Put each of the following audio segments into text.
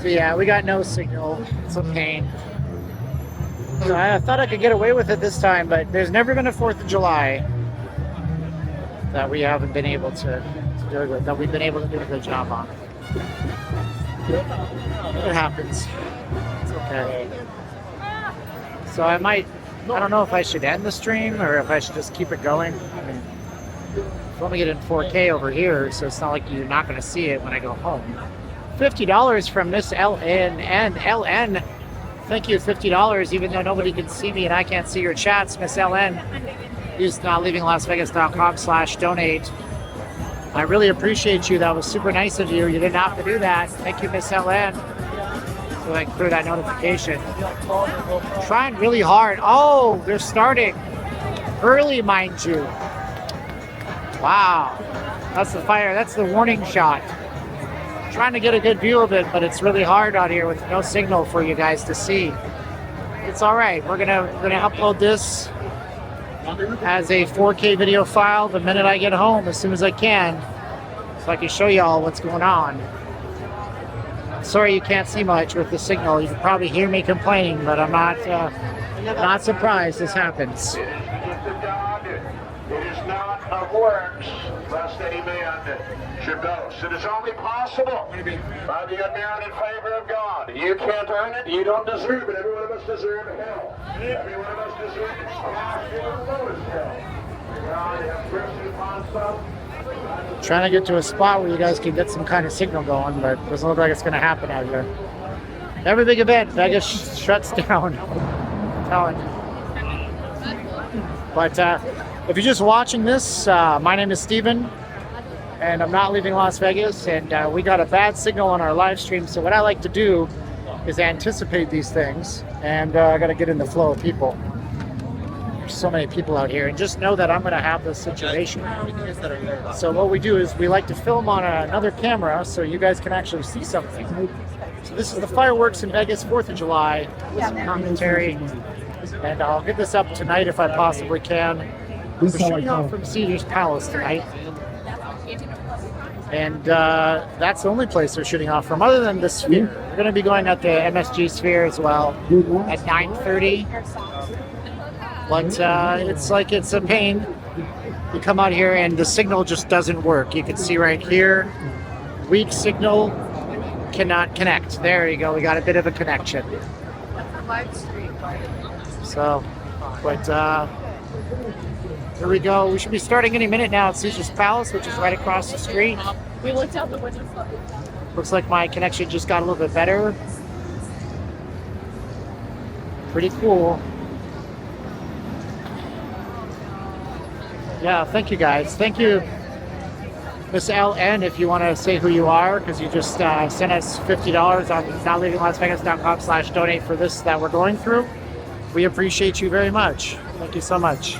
So yeah, we got no signal. It's a pain. So I thought I could get away with it this time, but there's never been a 4th of July that we haven't been able to do it, that we've been able to do a good job on. It happens. It's okay. So I don't know if I should end the stream or if I should just keep it going. I mean, I'm only getting 4K over here, so it's not like you're not going to see it when I go home. $50 from Miss LN and LN. Thank you, $50, even though nobody can see me and I can't see your chats, Miss LN. Use nllvcontact.com/donate. I really appreciate you. That was super nice of you. You didn't have to do that. Thank you, Miss LN. So I can clear that notification. Trying really hard. Oh, they're starting early, mind you. Wow, that's the fire. That's the warning shot. Trying to get a good view of it, but it's really hard out here with no signal for you guys to see. It's all right. We're gonna upload this as a 4K video file the minute I get home, as soon as I can, so I can show you all what's going on. Sorry you can't see much with the signal. You can probably hear me complaining, but I'm not surprised this happens. It is not of works, lest any man should boast. It is only possible by the unmerited favor of God. You can't earn it, you don't deserve it. Every one of us deserves hell. Every one of us deserves hell. God have mercy upon some. Trying to get to a spot where you guys can get some kind of signal going, but it doesn't look like it's going to happen out here. Every big event, Vegas shuts down. I'm telling you. But if you're just watching this, my name is Steven, and I'm not leaving Las Vegas, and we got a bad signal on our live stream, so what I like to do is anticipate these things, and I got to get in the flow of people. There's so many people out here, and just know that I'm going to have this situation. So what we do is we like to film on another camera so you guys can actually see something. So this is the fireworks in Vegas, 4th of July, with some commentary, and I'll get this up tonight if I possibly can. We're shooting off from Caesar's Palace tonight, and that's the only place they're shooting off from, other than the Sphere. We're going to be going at the MSG Sphere as well at 9:30. But it's a pain. You come out here and the signal just doesn't work. You can see right here, weak signal, cannot connect. There you go, we got a bit of a connection. So, but here we go. We should be starting any minute now at Caesar's Palace, which is right across the street. We looked out the window. Looks like my connection just got a little bit better. Pretty cool. Yeah, thank you guys. Thank you, Miss LN, if you want to say who you are, because you just sent us $50 on nllvcontact.com/donate for this that we're going through. We appreciate you very much. Thank you so much.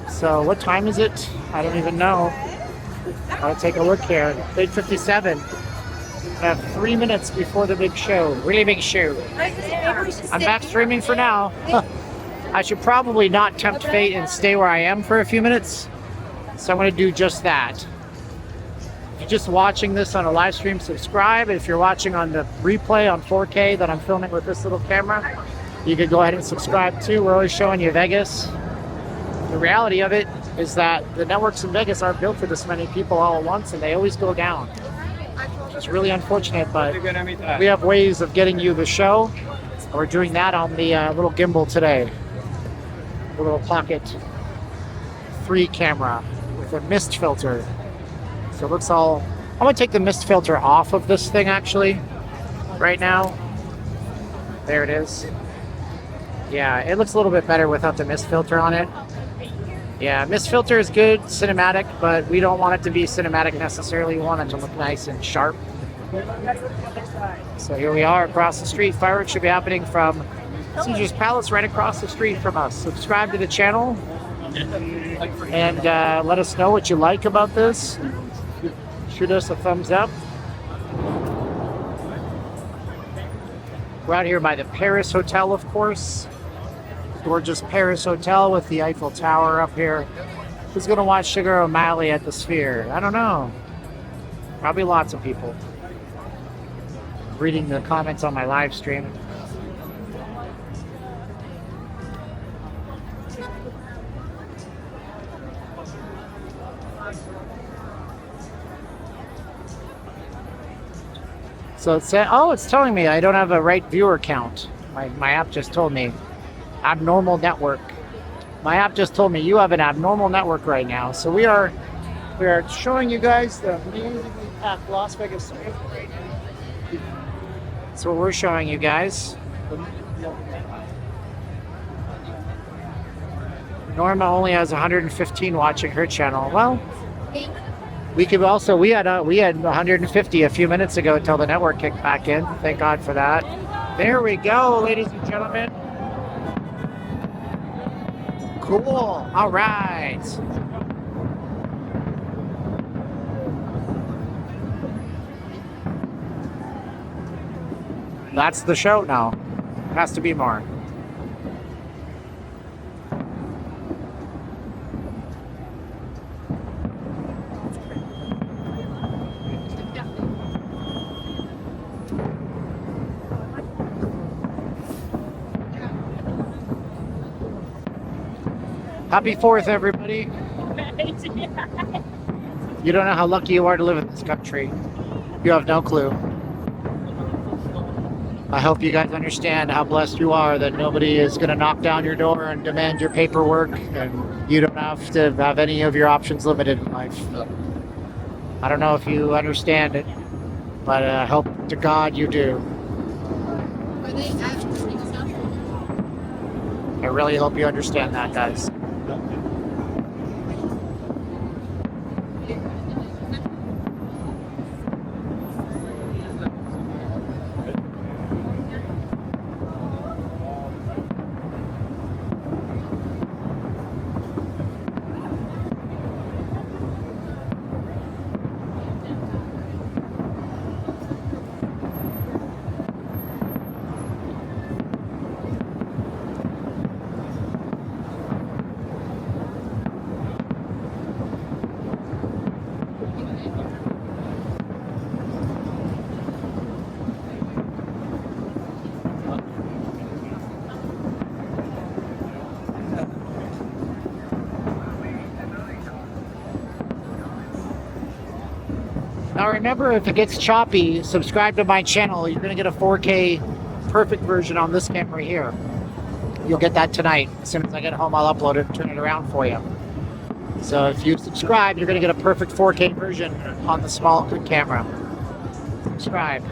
So what time is it? I don't even know. I'll take a look here. 8:57. I have 3 minutes before the big show. Really big show. I'm back streaming for now. I should probably not tempt fate and stay where I am for a few minutes. So I'm going to do just that. If you're just watching this on a live stream, subscribe. If you're watching on the replay on 4K that I'm filming with this little camera, you could go ahead and subscribe too. We're always showing you Vegas. The reality of it is that the networks in Vegas aren't built for this many people all at once, and they always go down. It's really unfortunate, but we have ways of getting you the show. We're doing that on the little gimbal today. The little Pocket 3 camera with a mist filter. So it looks all... I'm going to take the mist filter off of this thing actually right now. There it is. Yeah, it looks a little bit better without the mist filter on it. Yeah, mist filter is good, cinematic, but we don't want it to be cinematic necessarily. We want it to look nice and sharp. So here we are across the street. Fireworks should be happening from Caesar's Palace right across the street from us. Subscribe to the channel and let us know what you like about this. Shoot us a thumbs up. We're out here by the Paris Hotel, of course. Gorgeous Paris Hotel with the Eiffel Tower up here. Who's going to watch Sugar O'Malley at the Sphere? I don't know. Probably lots of people. reading the comments on my live stream. So it's oh, it's telling me I don't have a right viewer count. My app just told me abnormal network. My app just told me you have an abnormal network right now. So we are showing you guys the amazingly packed Las Vegas Strip right now. That's what we're showing you guys. Norma only has 115 watching her channel. Well, we could also we had 150 a few minutes ago until the network kicked back in. Thank God for that. There we go, ladies and gentlemen. Cool. All right. That's the show now. Has to be more. Happy 4th, everybody. You don't know how lucky you are to live in this country. You have no clue. I hope you guys understand how blessed you are that nobody is going to knock down your door and demand your paperwork, and you don't have to have any of your options limited in life. I don't know if you understand it, but I hope to God you do. I really hope you understand that, guys. Now remember, if it gets choppy, subscribe to my channel. You're going to get a 4K perfect version on this camera here. You'll get that tonight. As soon as I get home, I'll upload it and turn it around for you. So if you subscribe, you're going to get a perfect 4K version on the small good camera. Subscribe.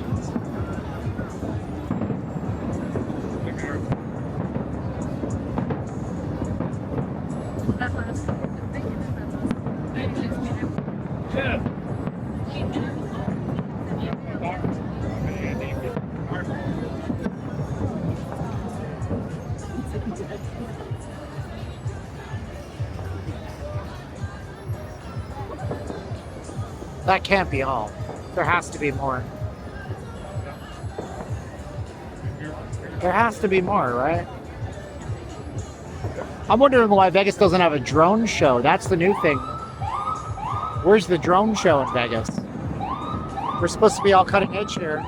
That can't be all. There has to be more. There has to be more, right? I'm wondering why Vegas doesn't have a drone show. That's the new thing. Where's the drone show in Vegas? We're supposed to be all cutting edge here.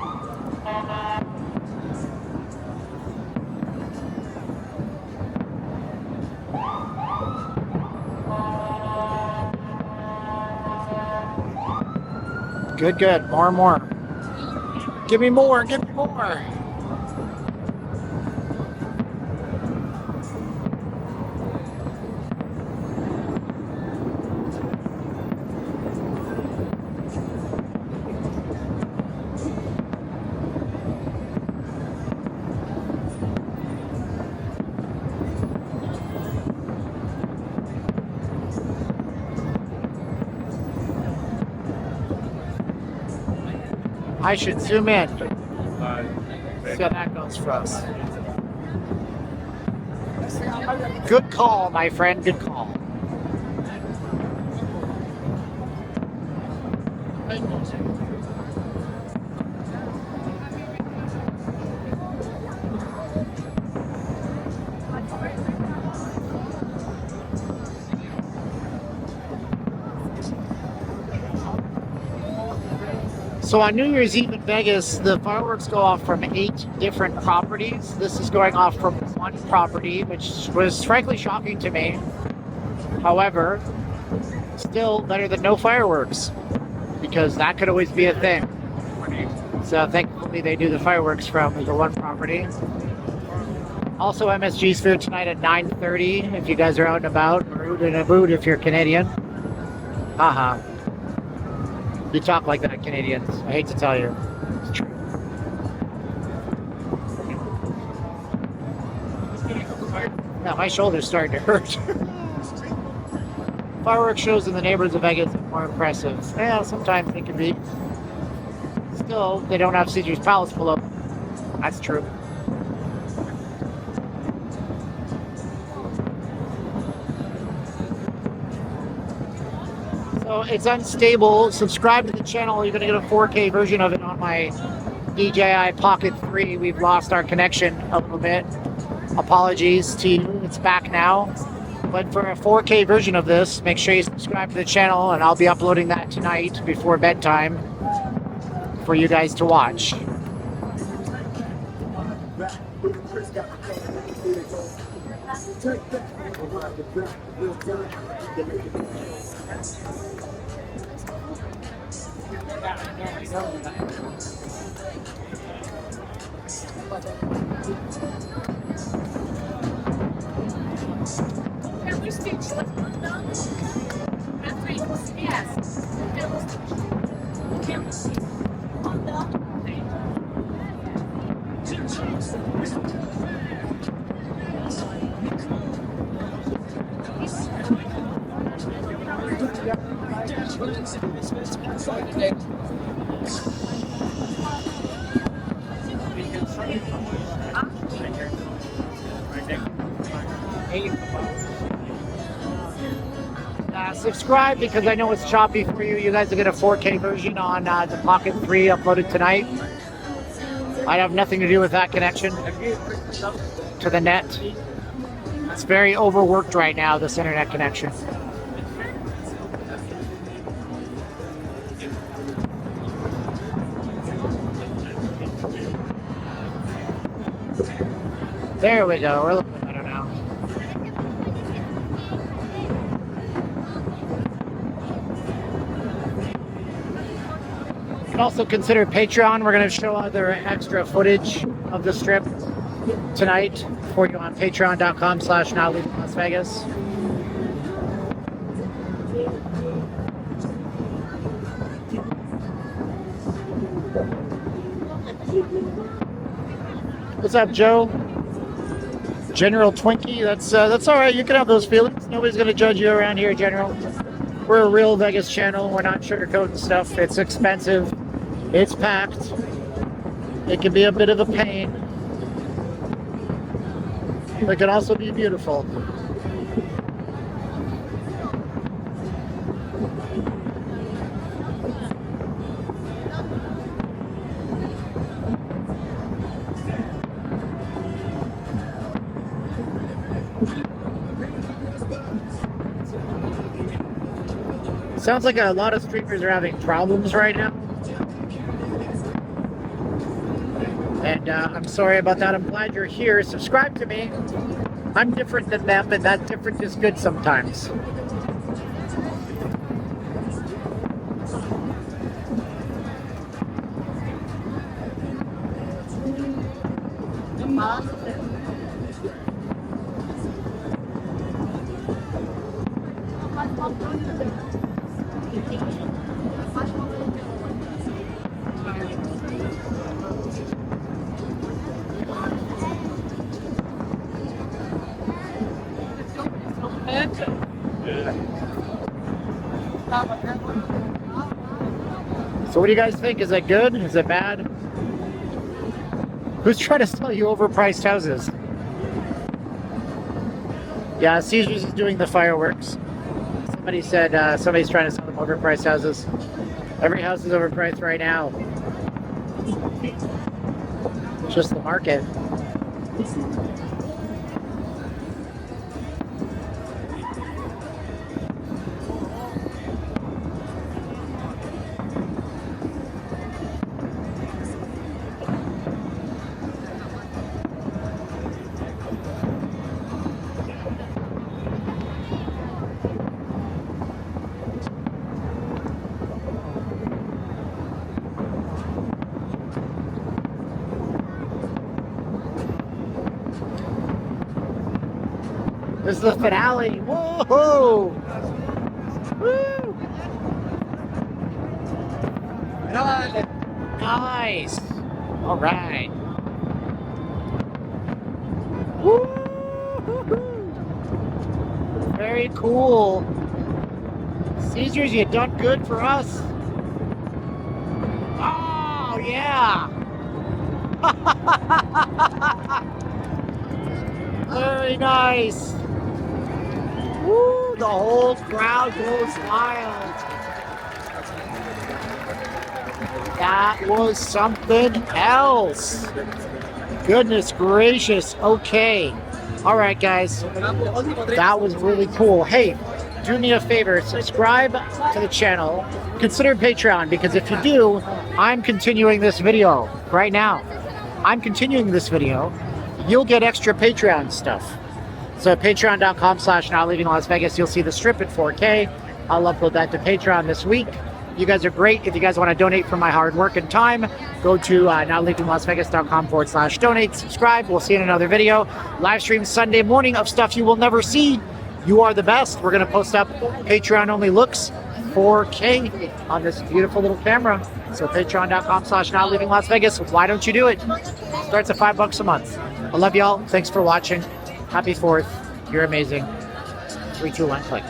Good, good. More and more. Give me more. Give me more. I should zoom in. See how that goes for us. Good call, my friend. Good call. So on New Year's Eve in Vegas, the fireworks go off from 8 different properties. This is going off from one property, which was frankly shocking to me. However, still better than no fireworks, because that could always be a thing. So thankfully they do the fireworks from the one property. Also MSG Sphere tonight at 9:30 if you guys are out and about, or in a mood if you're Canadian. Haha. You talk like that, Canadians. I hate to tell you. It's true. Now my shoulder's starting to hurt. Fireworks shows in the neighborhoods of Vegas are more impressive. Yeah, sometimes they can be. Still, they don't have Caesar's Palace below. That's true. So it's unstable. Subscribe to the channel. You're going to get a 4K version of it on my DJI Pocket 3. We've lost our connection a little bit. Apologies to you. It's back now. But for a 4K version of this, make sure you subscribe to the channel, and I'll be uploading that tonight before bedtime for you guys to watch. Subscribe, because I know it's choppy for you. You guys will get a 4K version on the Pocket 3 uploaded tonight. I have nothing to do with that connection to the net. It's very overworked right now, this internet connection. There we go. We're a little bit better now. You can also consider Patreon. We're going to show other extra footage of the strip tonight for you on patreon.com/nowleavinglasvegas. What's up, Joe? General Twinkie? That's all right. You can have those feelings. Nobody's going to judge you around here, General. We're a real Vegas channel. We're not sugarcoating stuff. It's expensive. It's packed. It can be a bit of a pain. It can also be beautiful. Sounds like a lot of streamers are having problems right now. And I'm sorry about that. I'm glad you're here. Subscribe to me. I'm different than them, and that difference is good sometimes. So what do you guys think? Is that good? Is it bad? Who's trying to sell you overpriced houses? Yeah, Caesars is doing the fireworks. Somebody said somebody's trying to sell them overpriced houses. Every house is overpriced right now. It's just the market. This is the finale. Whoa! Woo! Nice. All right. Woo! Very cool. Caesars, you done good for us. Oh yeah. Very nice. Woo! The whole crowd goes wild. That was something else. Goodness gracious. Okay. All right, guys. That was really cool. Hey, do me a favor. Subscribe to the channel. Consider Patreon, because if you do, I'm continuing this video right now. I'm continuing this video. You'll get extra Patreon stuff. So patreon.com/notleavinglasvegas, you'll see the strip in 4K. I'll upload that to Patreon this week. You guys are great. If you guys want to donate for my hard work and time, go to notleavinglasvegas.com/donate. Subscribe. We'll see you in another video. Live stream Sunday morning of stuff you will never see. You are the best. We're going to post up Patreon only looks 4K on this beautiful little camera. So patreon.com/notleavinglasvegas. Why don't you do it? Starts at $5 a month. I love y'all. Thanks for watching. Happy 4th. You're amazing. 3, 2, 1, click.